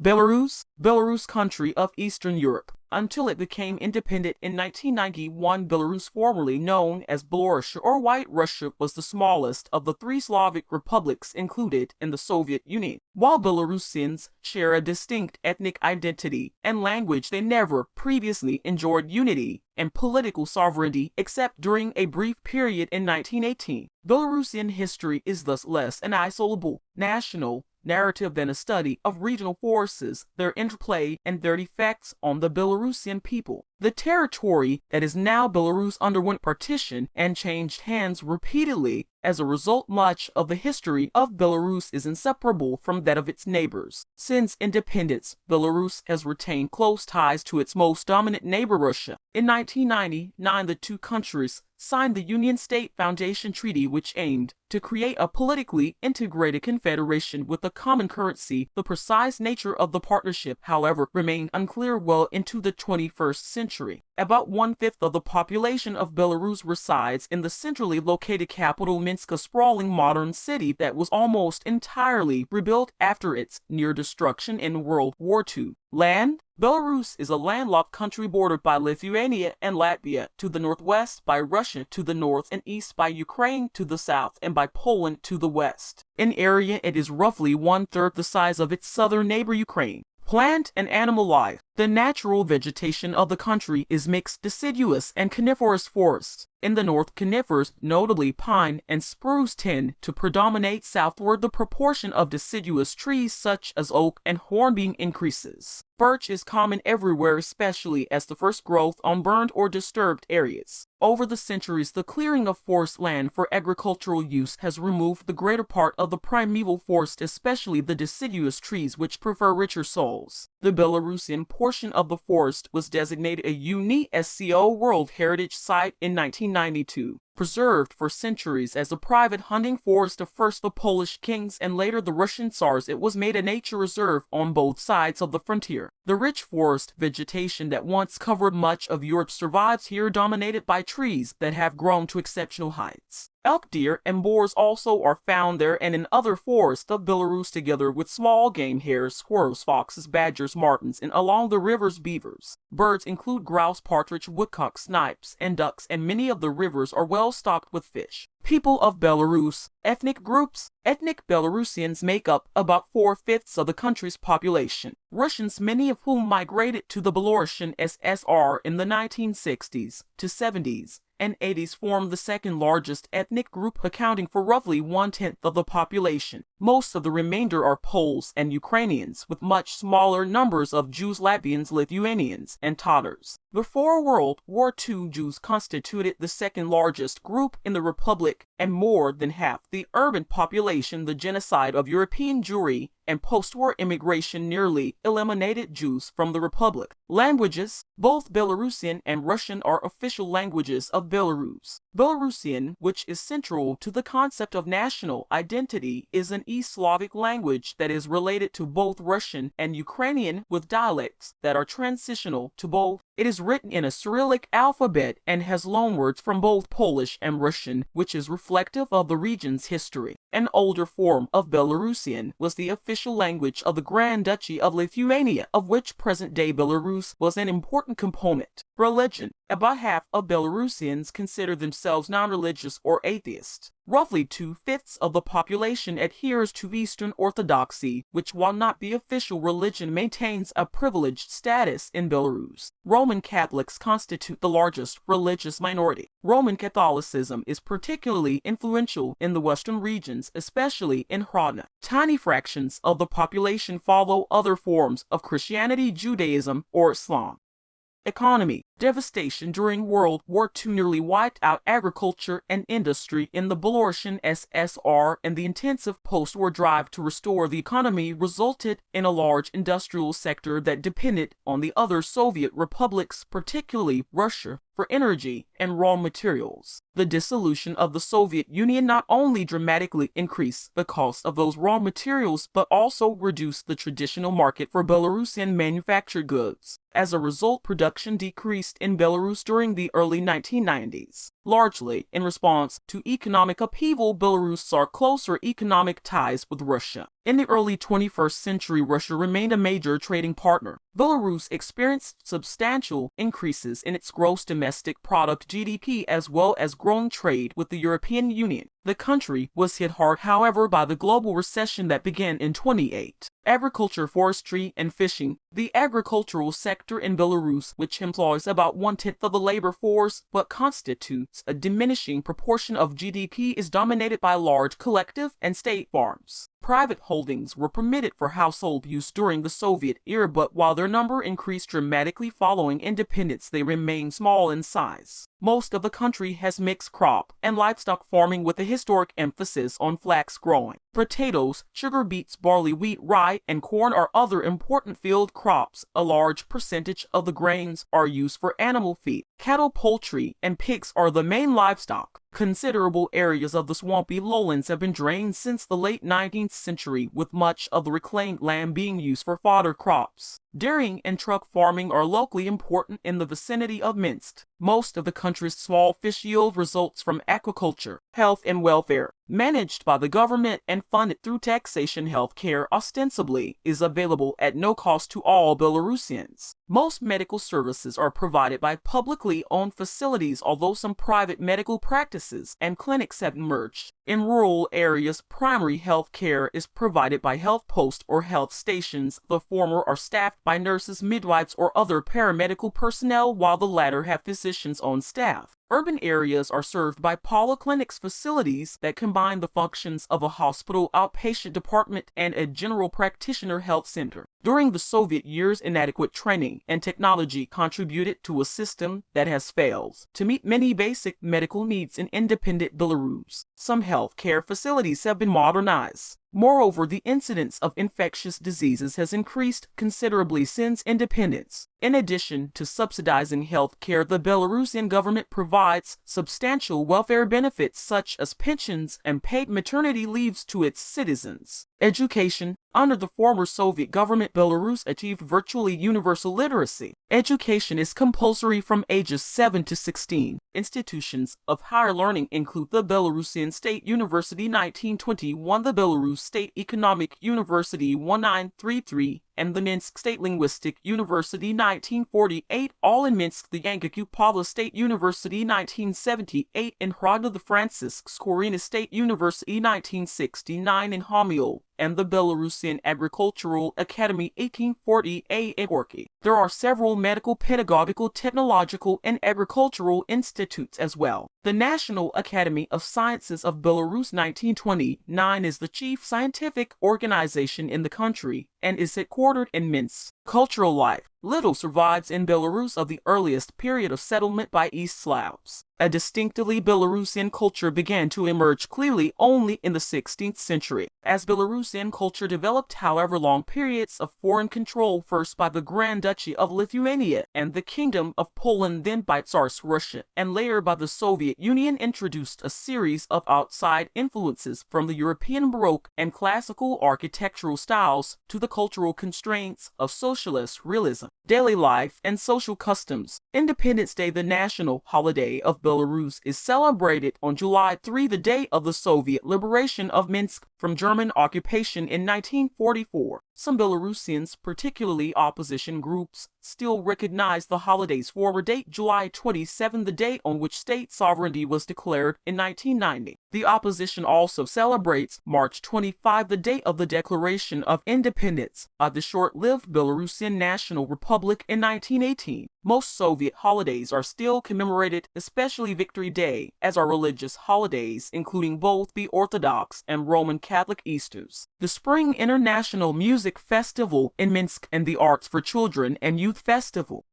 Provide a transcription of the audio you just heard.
Belarus country of Eastern Europe. Until it became independent in 1991, Belarus, formerly known as Belarus or White Russia, was the smallest of the three Slavic republics included in the Soviet Union. While Belarusians share a distinct ethnic identity and language, they never previously enjoyed unity and political sovereignty except during a brief period in 1918. Belarusian history is thus less an isolable national narrative than a study of regional forces, their interplay, and their effects on the Belarusian people. The territory that is now Belarus underwent partition and changed hands repeatedly. As a result, much of the history of Belarus is inseparable from that of its neighbors. Since independence, Belarus has retained close ties to its most dominant neighbor, Russia. In 1999, the two countries signed the Union State Foundation Treaty, which aimed to create a politically integrated confederation with a common currency. The precise nature of the partnership, however, remained unclear well into the 21st century. About 1/5 of the population of Belarus resides in the centrally located capital Minsk, a sprawling modern city that was almost entirely rebuilt after its near destruction in World War II. Land: Belarus is a landlocked country bordered by Lithuania and Latvia to the northwest, by Russia to the north and east, by Ukraine to the south, and by Poland to the west. In area, it is roughly 1/3 the size of its southern neighbor Ukraine. Plant and animal life: the natural vegetation of the country is mixed deciduous and coniferous forests. In the north, conifers, notably pine and spruce, tend to predominate. Southward, the proportion of deciduous trees such as oak and hornbeam increases. Birch is common everywhere, especially as the first growth on burned or disturbed areas. Over the centuries, the clearing of forest land for agricultural use has removed the greater part of the primeval forest, especially the deciduous trees which prefer richer soils. The Belarusian portion of the forest was designated a UNESCO World Heritage Site in 1992. Preserved for centuries as a private hunting forest of first the Polish kings and later the Russian Tsars, it was made a nature reserve on both sides of the frontier. The rich forest vegetation that once covered much of Europe survives here, dominated by trees that have grown to exceptional heights. Elk, deer, and boars also are found there and in other forests of Belarus, together with small game, hares, squirrels, foxes, badgers, martens, and along the rivers, beavers. Birds include grouse, partridge, woodcock, snipes, and ducks, and many of the rivers are well stocked with fish. People of Belarus: ethnic groups. Ethnic Belarusians make up about 4/5 of the country's population. Russians, many of whom migrated to the Belarusian SSR in the 1960s to 70s and 80s, form the second largest ethnic group, accounting for roughly 1/10 of the population. Most of the remainder are Poles and Ukrainians, with much smaller numbers of Jews, Latvians, Lithuanians, and Tatars. Before World War II, Jews constituted the second largest group in the republic and more than half the urban population. The genocide of European Jewry and post-war immigration nearly eliminated Jews from the republic. Languages: both Belarusian and Russian are official languages of Belarus. Belarusian, which is central to the concept of national identity, is an East Slavic language that is related to both Russian and Ukrainian, with dialects that are transitional to both. It is written in a Cyrillic alphabet and has loanwords from both Polish and Russian, which is reflective of the region's history. An older form of Belarusian was the official language of the Grand Duchy of Lithuania, of which present-day Belarus was an important component. Religion: about half of Belarusians consider themselves non-religious or atheists. Roughly 2/5 of the population adheres to Eastern Orthodoxy, which, while not the official religion, maintains a privileged status in Belarus. Roman Catholics constitute the largest religious minority. Roman Catholicism is particularly influential in the western regions, especially in Hrodna. Tiny fractions of the population follow other forms of Christianity, Judaism, or Islam. Economy: devastation during World War II nearly wiped out agriculture and industry in the Belarusian SSR, and the intensive post-war drive to restore the economy resulted in a large industrial sector that depended on the other Soviet republics, particularly Russia, for energy and raw materials. The dissolution of the Soviet Union not only dramatically increased the cost of those raw materials, but also reduced the traditional market for Belarusian manufactured goods. As a result, production decreased in Belarus during the early 1990s. Largely in response to economic upheaval, Belarus saw closer economic ties with Russia. In the early 21st century, Russia remained a major trading partner. Belarus experienced substantial increases in its gross domestic product (GDP) as well as growing trade with the European Union. The country was hit hard, however, by the global recession that began in 2008. Agriculture, forestry, and fishing. The agricultural sector in Belarus, which employs about 1/10 of the labor force but constitutes a diminishing proportion of GDP, is dominated by large collective and state farms. Private holdings were permitted for household use during the Soviet era, but while their number increased dramatically following independence, they remain small in size. Most of the country has mixed crop and livestock farming with a historic emphasis on flax growing. Potatoes, sugar beets, barley, wheat, rye, and corn are other important field crops. A large percentage of the grains are used for animal feed. Cattle, poultry, and pigs are the main livestock. Considerable areas of the swampy lowlands have been drained since the late 19th century, with much of the reclaimed land being used for fodder crops. Dairying and truck farming are locally important in the vicinity of Minsk. Most of the country's small fish yield results from aquaculture. Health and welfare, managed by the government and funded through taxation. Health care ostensibly is available at no cost to all Belarusians. Most medical services are provided by publicly owned facilities, although some private medical practices and clinics have emerged. In rural areas, primary health care is provided by health posts or health stations. The former are staffed by nurses, midwives, or other paramedical personnel, while the latter have physicians on staff. Urban areas are served by polyclinics, facilities that combine the functions of a hospital, outpatient department, and a general practitioner health center. During the Soviet years, inadequate training and technology contributed to a system that has failed to meet many basic medical needs in independent Belarus. Some health care facilities have been modernized. Moreover, the incidence of infectious diseases has increased considerably since independence. In addition to subsidizing health care, the Belarusian government provides substantial welfare benefits such as pensions and paid maternity leaves to its citizens. Education. Under the former Soviet government, Belarus achieved virtually universal literacy. Education is compulsory from ages 7 to 16. Institutions of higher learning include the Belarusian State University 1921, the Belarus State Economic University 1933, and the Minsk State Linguistic University 1948, all in Minsk, the Yangaku-Pavla State University 1978, in Hrada, the Francisc Skorina State University 1969 in Homiel, and the Belarusian Agricultural Academy 1848 in Gorky. There are several medical, pedagogical, technological, and agricultural institutes as well. The National Academy of Sciences of Belarus 1929 is the chief scientific organization in the country and is headquartered in Minsk. Cultural life. Little survives in Belarus of the earliest period of settlement by East Slavs. A distinctively Belarusian culture began to emerge clearly only in the 16th century. As Belarusian culture developed, however, long periods of foreign control, first by the Grand Duchy of Lithuania and the Kingdom of Poland, then by Tsarist Russia, and later by the Soviet Union, introduced a series of outside influences from the European Baroque and classical architectural styles to the cultural constraints of socialist realism. Daily life and social customs. Independence Day, the national holiday of Belarus, is celebrated on July 3, the day of the Soviet liberation of Minsk from German occupation in 1944. Some Belarusians, particularly opposition groups, still recognize the holiday's former date, July 27, the date on which state sovereignty was declared in 1990. The opposition also celebrates March 25, the date of the declaration of independence by the short-lived Belarusian National Republic in 1918. Most Soviet holidays are still commemorated, especially Victory Day, as are religious holidays, including both the Orthodox and Roman Catholic Easters. The Spring International Music Festival in Minsk and the Arts for Children and Youth Festival